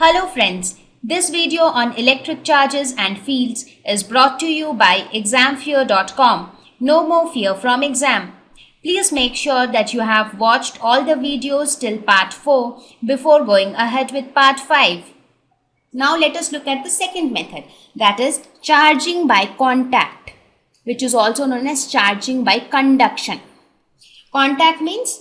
Hello friends, this video on electric charges and fields is brought to you by examfear.com. No more fear from exam. Please make sure that you have watched all the videos till part 4 before going ahead with part 5. Now let us look at the second method, that is charging by contact, which is also known as charging by conduction. Contact means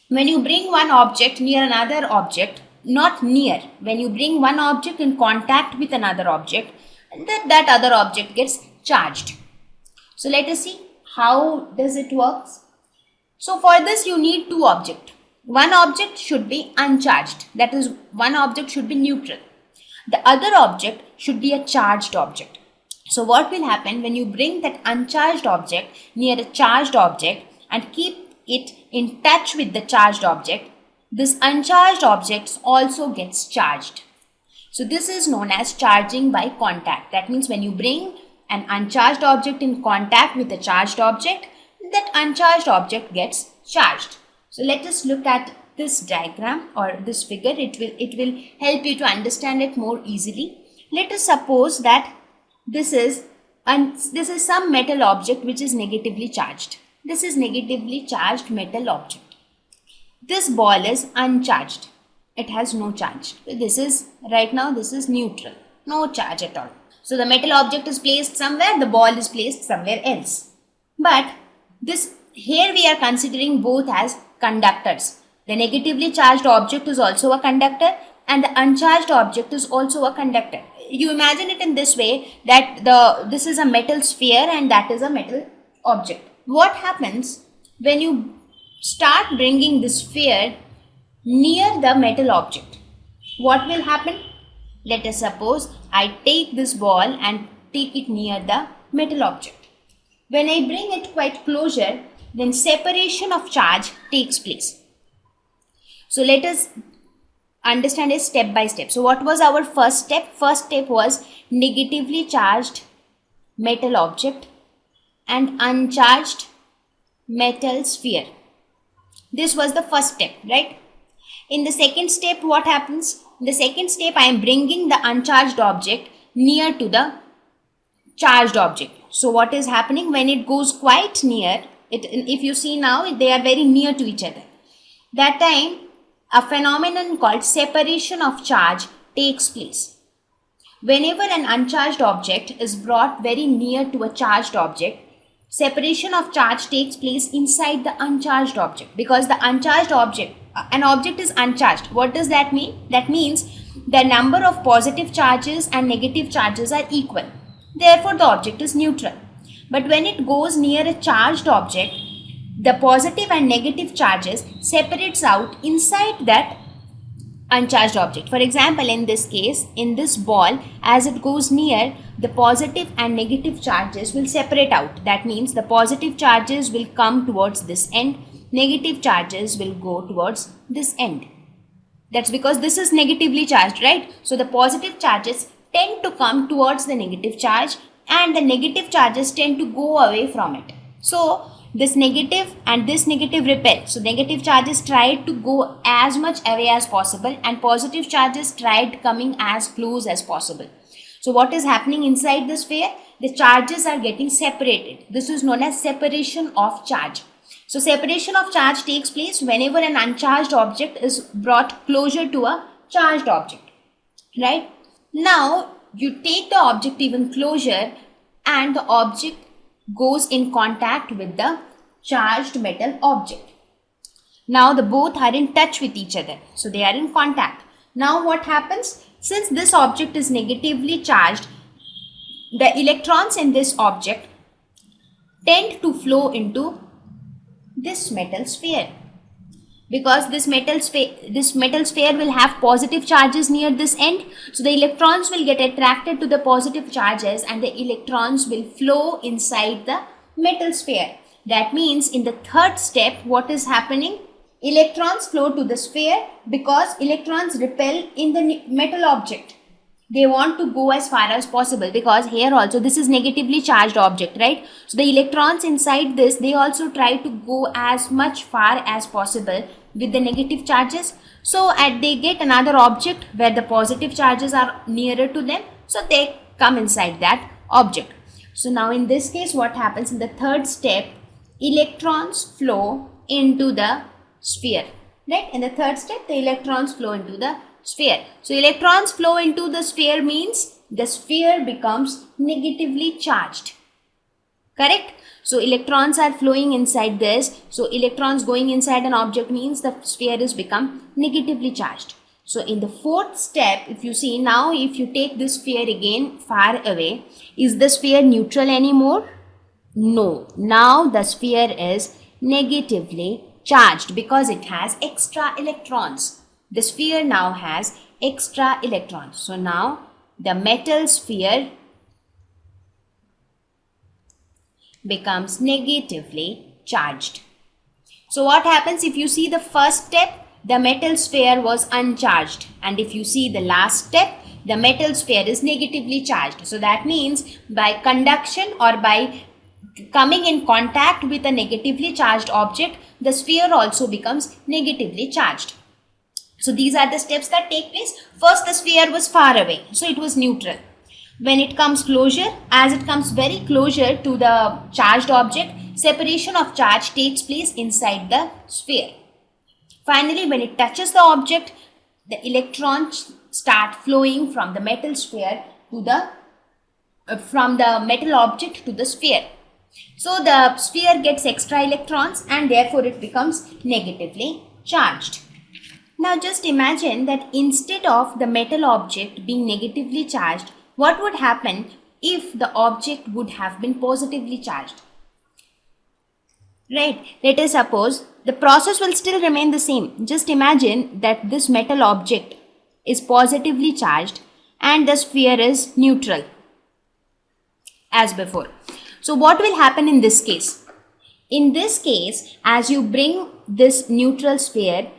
when you bring one object near another object, not near, when you bring one object in contact with another object, that other object gets charged. So let us see how does it work. So for this you need two objects. One object should be uncharged, that is one object should be neutral. The other object should be a charged object. So what will happen when you bring that uncharged object near a charged object and keep it in touch with the charged object, this uncharged object also gets charged. So this is known as charging by contact. That means when you bring an uncharged object in contact with a charged object, that uncharged object gets charged. So let us look at this diagram or this figure. It will help you to understand it more easily. Let us suppose that this is some metal object which is negatively charged. This is negatively charged metal object. This ball is uncharged. It has no charge. Right now this is neutral. No charge at all. So the metal object is placed somewhere, the ball is placed somewhere else. But here we are considering both as conductors. The negatively charged object is also a conductor and the uncharged object is also a conductor. You imagine it in this way, that this is a metal sphere and that is a metal object. What happens when you start bringing the sphere near the metal object? What will happen? Let us suppose I take this ball and take it near the metal object. When I bring it quite closer, then separation of charge takes place. So let us understand it step by step. So what was our first step? First step was negatively charged metal object and uncharged metal sphere. This was the first step, right? In the second step, what happens? In the second step, I am bringing the uncharged object near to the charged object. So what is happening when it goes quite near? If you see now, they are very near to each other. That time, a phenomenon called separation of charge takes place. Whenever an uncharged object is brought very near to a charged object, separation of charge takes place inside the uncharged object, because the uncharged object, an object is uncharged. What does that mean? That means the number of positive charges and negative charges are equal. Therefore, the object is neutral. But when it goes near a charged object, the positive and negative charges separates out inside that uncharged object. For example, in this case, in this ball, as it goes near, the positive and negative charges will separate out. That means the positive charges will come towards this end, negative charges will go towards this end. That's because this is negatively charged, right? So the positive charges tend to come towards the negative charge and the negative charges tend to go away from it. So this negative and this negative repel. So negative charges tried to go as much away as possible and positive charges tried coming as close as possible. So what is happening inside the sphere? The charges are getting separated. This is known as separation of charge. So separation of charge takes place whenever an uncharged object is brought closer to a charged object, right? Now you take the object even closer and the object goes in contact with the charged metal object. Now the both are in touch with each other. So they are in contact. Now what happens? Since this object is negatively charged, the electrons in this object tend to flow into this metal sphere. Because this metal sphere will have positive charges near this end. So the electrons will get attracted to the positive charges and the electrons will flow inside the metal sphere. That means in the third step, what is happening? Electrons flow to the sphere because electrons repel in the metal object. They want to go as far as possible, because here also this is negatively charged object, right? So the electrons inside this, they also try to go as much far as possible with the negative charges. So they get another object where the positive charges are nearer to them, so they come inside that object. So now in this case, what happens in the third step, electrons flow into the sphere, right? In the third step, the electrons flow into the sphere. So electrons flow into the sphere means the sphere becomes negatively charged, correct? So electrons are flowing inside this. So electrons going inside an object means the sphere is become negatively charged. So in the fourth step, if you see now, if you take this sphere again far away, is the sphere neutral anymore? No. Now the sphere is negatively charged because it has extra electrons. The sphere now has extra electrons. So now the metal sphere becomes negatively charged. So what happens if you see the first step, the metal sphere was uncharged, and if you see the last step, the metal sphere is negatively charged. So that means by conduction or by coming in contact with a negatively charged object, the sphere also becomes negatively charged. So these are the steps that take place. First, the sphere was far away, so it was neutral. When it comes closer, as it comes very closer to the charged object, separation of charge takes place inside the sphere. Finally, when it touches the object, the electrons start flowing from the metal sphere to the from the metal object to the sphere. So the sphere gets extra electrons and therefore it becomes negatively charged. Now just imagine that instead of the metal object being negatively charged, what would happen if the object would have been positively charged? Right, let us suppose the process will still remain the same. Just imagine that this metal object is positively charged and the sphere is neutral as before. So what will happen in this case? In this case, as you bring this neutral sphere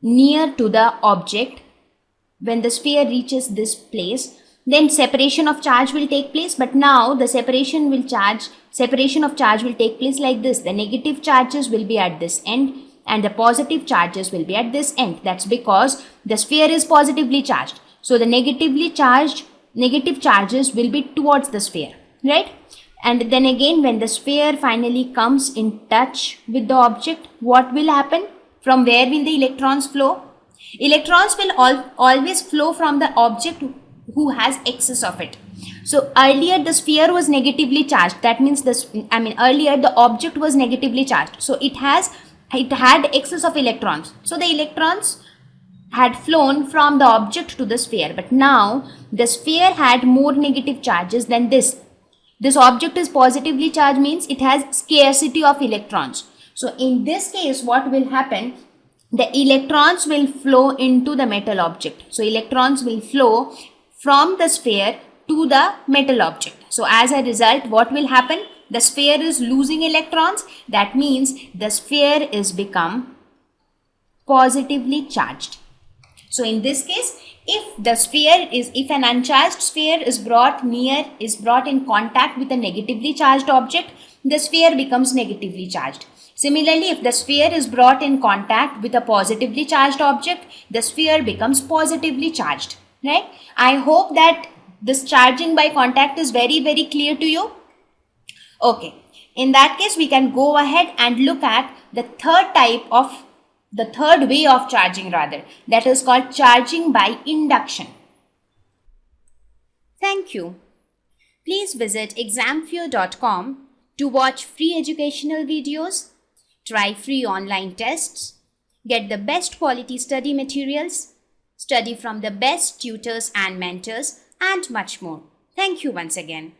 near to the object, when the sphere reaches this place, then separation of charge will take place. But now the separation of charge will take place like this. The negative charges will be at this end and the positive charges will be at this end. That's because the sphere is positively charged. So the negative charges will be towards the sphere, right? And then again, when the sphere finally comes in touch with the object, what will happen? From where will the electrons flow? Electrons will always flow from the object who has excess of it. So earlier the sphere was negatively charged. That means earlier the object was negatively charged. So it had excess of electrons. So the electrons had flown from the object to the sphere. But now the sphere had more negative charges than this. This object is positively charged means it has scarcity of electrons. So in this case, what will happen? The electrons will flow into the metal object. So electrons will flow from the sphere to the metal object. So as a result, what will happen? The sphere is losing electrons. That means the sphere is become positively charged. So in this case, if an uncharged sphere is brought in contact with a negatively charged object, the sphere becomes negatively charged. Similarly, if the sphere is brought in contact with a positively charged object, the sphere becomes positively charged, right? I hope that this charging by contact is very, very clear to you. Okay, in that case, we can go ahead and look at the third way of charging rather, that is called charging by induction. Thank you. Please visit examfear.com to watch free educational videos, try free online tests, get the best quality study materials, study from the best tutors and mentors, and much more. Thank you once again.